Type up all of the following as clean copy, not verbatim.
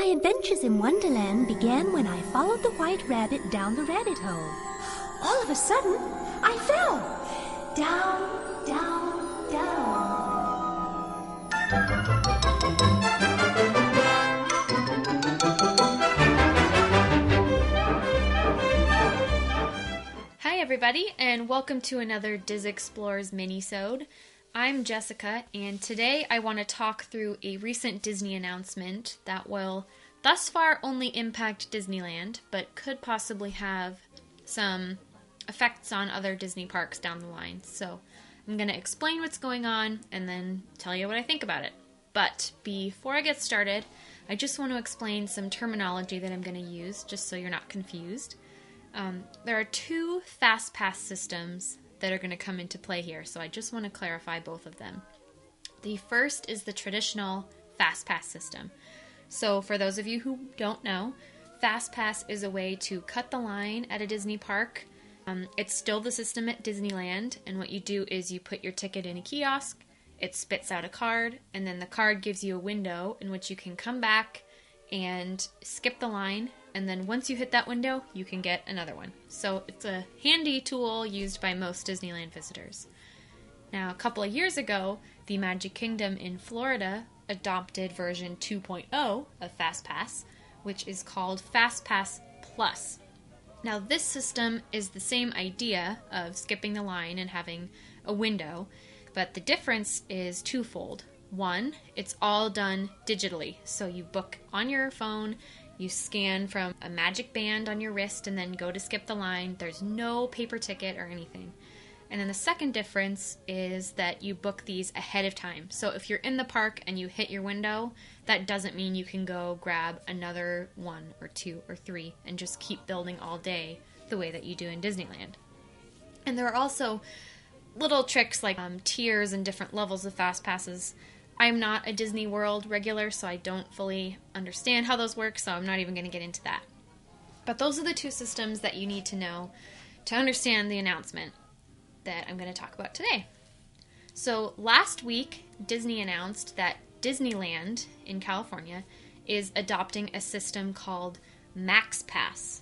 My adventures in Wonderland began when I followed the white rabbit down the rabbit hole. All of a sudden, I fell. Down, down, down. Hi everybody, and welcome to another Diz Explores Minisode. I'm Jessica, and today I want to talk through a recent Disney announcement that will thus far only impact Disneyland, but could possibly have some effects on other Disney parks down the line. So I'm going to explain what's going on and then tell you what I think about it. But before I get started, I just want to explain some terminology that I'm going to use, just so you're not confused. There are two FastPass systems that are going to come into play here, so I just want to clarify both of them. The first is the traditional FastPass system. So for those of you who don't know, FastPass is a way to cut the line at a Disney park. It's still the system at Disneyland, and what you do is you put your ticket in a kiosk, it spits out a card, and then the card gives you a window in which you can come back and skip the line, and then once you hit that window, you can get another one. So it's a handy tool used by most Disneyland visitors. Now, a couple of years ago, the Magic Kingdom in Florida adopted version 2.0 of FastPass, which is called FastPass Plus. Now, this system is the same idea of skipping the line and having a window, but the difference is twofold. One, it's all done digitally, so you book on your phone, you scan from a magic band on your wrist and then go to skip the line. There's no paper ticket or anything. And then the second difference is that you book these ahead of time. So if you're in the park and you hit your window, that doesn't mean you can go grab another one or two or three and just keep building all day the way that you do in Disneyland. And there are also little tricks like tiers and different levels of fast passes. I'm not a Disney World regular, so I don't fully understand how those work, so I'm not even going to get into that. But those are the two systems that you need to know to understand the announcement that I'm going to talk about today. So last week, Disney announced that Disneyland in California is adopting a system called MaxPass,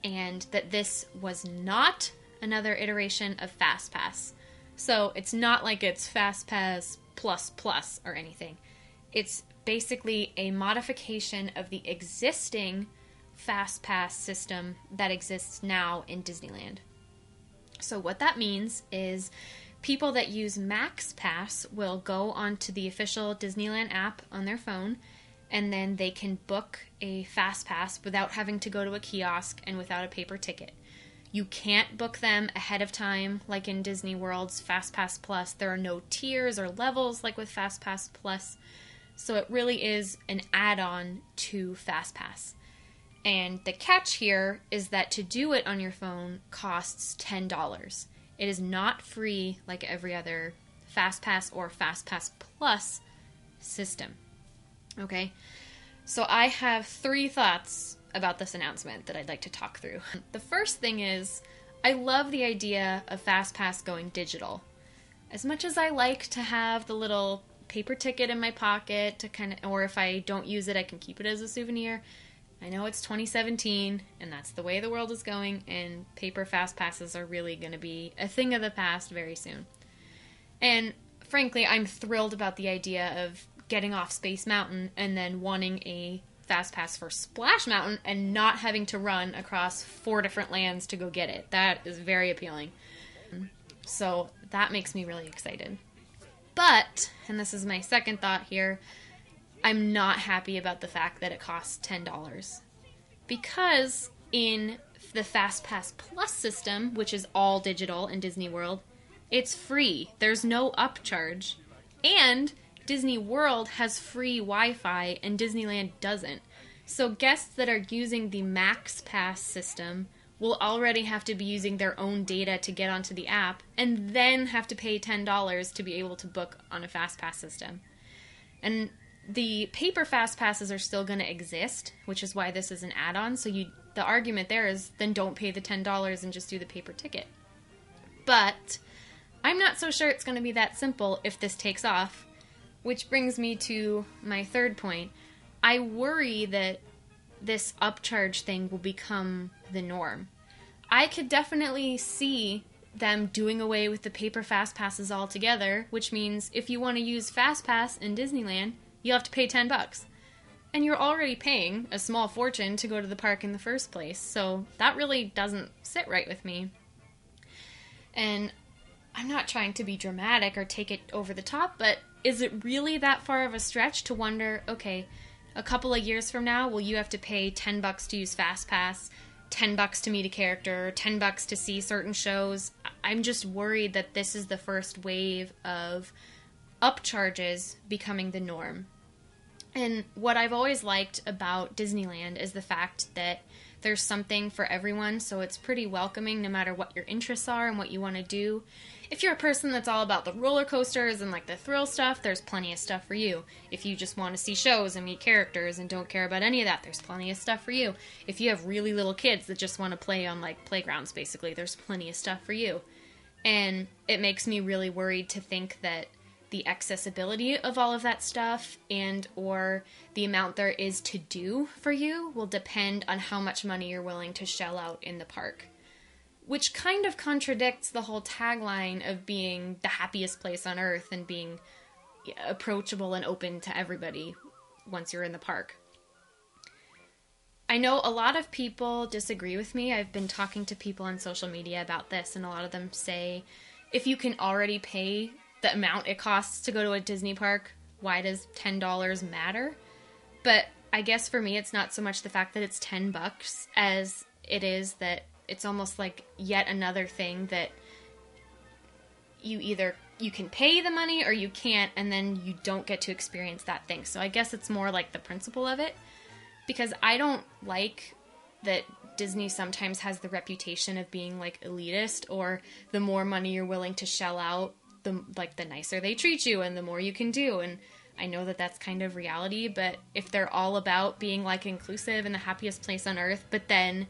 and that this was not another iteration of FastPass. So it's not like it's FastPass plus or anything. It's basically a modification of the existing FastPass system that exists now in Disneyland. So what that means is people that use MaxPass will go onto the official Disneyland app on their phone, and then they can book a FastPass without having to go to a kiosk and without a paper ticket. You can't book them ahead of time like in Disney World's FastPass Plus. There are no tiers or levels like with FastPass Plus. So it really is an add-on to FastPass. And the catch here is that to do it on your phone costs $10. It is not free like every other FastPass or FastPass Plus system. Okay? So I have three thoughts about this announcement that I'd like to talk through. The first thing is, I love the idea of FastPass going digital. As much as I like to have the little paper ticket in my pocket to or if I don't use it, I can keep it as a souvenir. I know it's 2017, and that's the way the world is going, and paper FastPasses are really going to be a thing of the past very soon. And frankly, I'm thrilled about the idea of getting off Space Mountain and then wanting a FastPass for Splash Mountain and not having to run across 4 different lands to go get it. That is very appealing. So that makes me really excited. But, and this is my second thought here, I'm not happy about the fact that it costs $10. Because in the FastPass Plus system, which is all digital in Disney World, it's free. There's no upcharge. And Disney World has free Wi-Fi and Disneyland doesn't. So guests that are using the MaxPass system will already have to be using their own data to get onto the app and then have to pay $10 to be able to book on a FastPass system. And the paper FastPasses are still going to exist, which is why this is an add-on. So the argument there is then don't pay the $10 and just do the paper ticket. But I'm not so sure it's going to be that simple if this takes off. Which brings me to my third point. I worry that this upcharge thing will become the norm. I could definitely see them doing away with the paper fast passes altogether, which means if you want to use fast pass in Disneyland, you have to pay $10. And you're already paying a small fortune to go to the park in the first place, so that really doesn't sit right with me. And I'm not trying to be dramatic or take it over the top, but is it really that far of a stretch to wonder, okay, a couple of years from now, will you have to pay $10 to use fast pass, $10 to meet a character, $10 to see certain shows? I'm just worried that this is the first wave of upcharges becoming the norm. And what I've always liked about Disneyland is the fact that there's something for everyone, so it's pretty welcoming no matter what your interests are and what you want to do. If you're a person that's all about the roller coasters and like the thrill stuff, there's plenty of stuff for you. If you just want to see shows and meet characters and don't care about any of that, there's plenty of stuff for you. If you have really little kids that just want to play on like playgrounds, basically, there's plenty of stuff for you. And it makes me really worried to think that the accessibility of all of that stuff and or the amount there is to do for you will depend on how much money you're willing to shell out in the park. Which kind of contradicts the whole tagline of being the happiest place on earth and being approachable and open to everybody once you're in the park. I know a lot of people disagree with me. I've been talking to people on social media about this, and a lot of them say, if you can already pay the amount it costs to go to a Disney park, why does $10 matter? But I guess for me, it's not so much the fact that it's $10 as it is that it's almost like yet another thing that you can pay the money or you can't, and then you don't get to experience that thing. So I guess it's more like the principle of it, because I don't like that Disney sometimes has the reputation of being like elitist, or the more money you're willing to shell out, the nicer they treat you and the more you can do. And I know that that's kind of reality, but if they're all about being like inclusive and the happiest place on earth, but then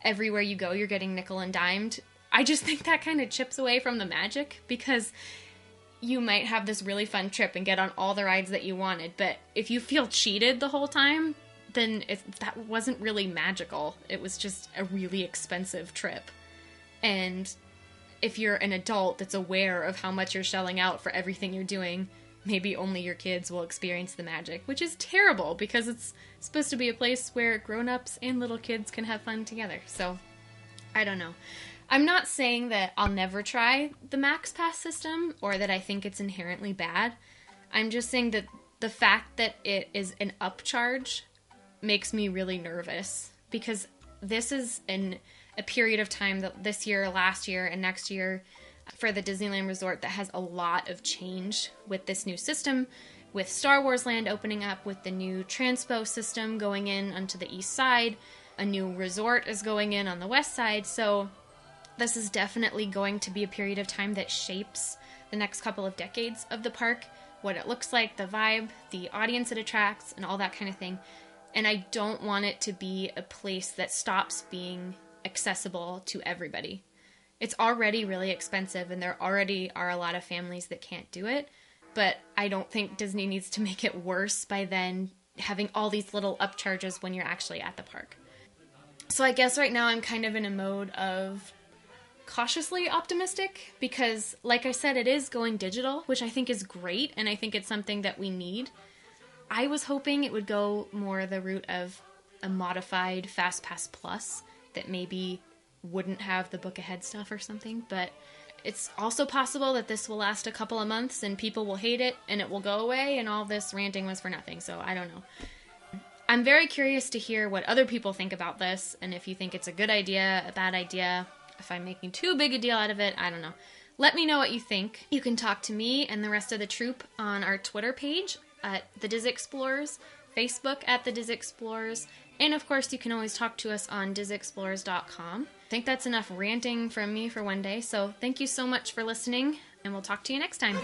everywhere you go you're getting nickel and dimed, I just think that kind of chips away from the magic, because you might have this really fun trip and get on all the rides that you wanted, but if you feel cheated the whole time, then that wasn't really magical. It was just a really expensive trip. And if you're an adult that's aware of how much you're shelling out for everything you're doing, maybe only your kids will experience the magic, which is terrible because it's supposed to be a place where grown-ups and little kids can have fun together. So, I don't know. I'm not saying that I'll never try the MaxPass system or that I think it's inherently bad. I'm just saying that the fact that it is an upcharge makes me really nervous, because this is a period of time that this year, last year, and next year for the Disneyland Resort that has a lot of change with this new system, with Star Wars Land opening up, with the new transpo system going in onto the east side, a new resort is going in on the west side, so this is definitely going to be a period of time that shapes the next couple of decades of the park, what it looks like, the vibe, the audience it attracts, and all that kind of thing. And I don't want it to be a place that stops being accessible to everybody. It's already really expensive, and there already are a lot of families that can't do it, but I don't think Disney needs to make it worse by then having all these little upcharges when you're actually at the park. So I guess right now I'm kind of in a mode of cautiously optimistic, because like I said, it is going digital, which I think is great, and I think it's something that we need. I was hoping it would go more the route of a modified FastPass Plus that maybe wouldn't have the book ahead stuff or something, but it's also possible that this will last a couple of months and people will hate it and it will go away and all this ranting was for nothing, so I don't know. I'm very curious to hear what other people think about this, and if you think it's a good idea, a bad idea, if I'm making too big a deal out of it, I don't know. Let me know what you think. You can talk to me and the rest of the troop on our Twitter page at The Diz Explorers, Facebook at The Diz Explorers, and of course you can always talk to us on DizExplorers.com. I think that's enough ranting from me for one day, so thank you so much for listening, and we'll talk to you next time.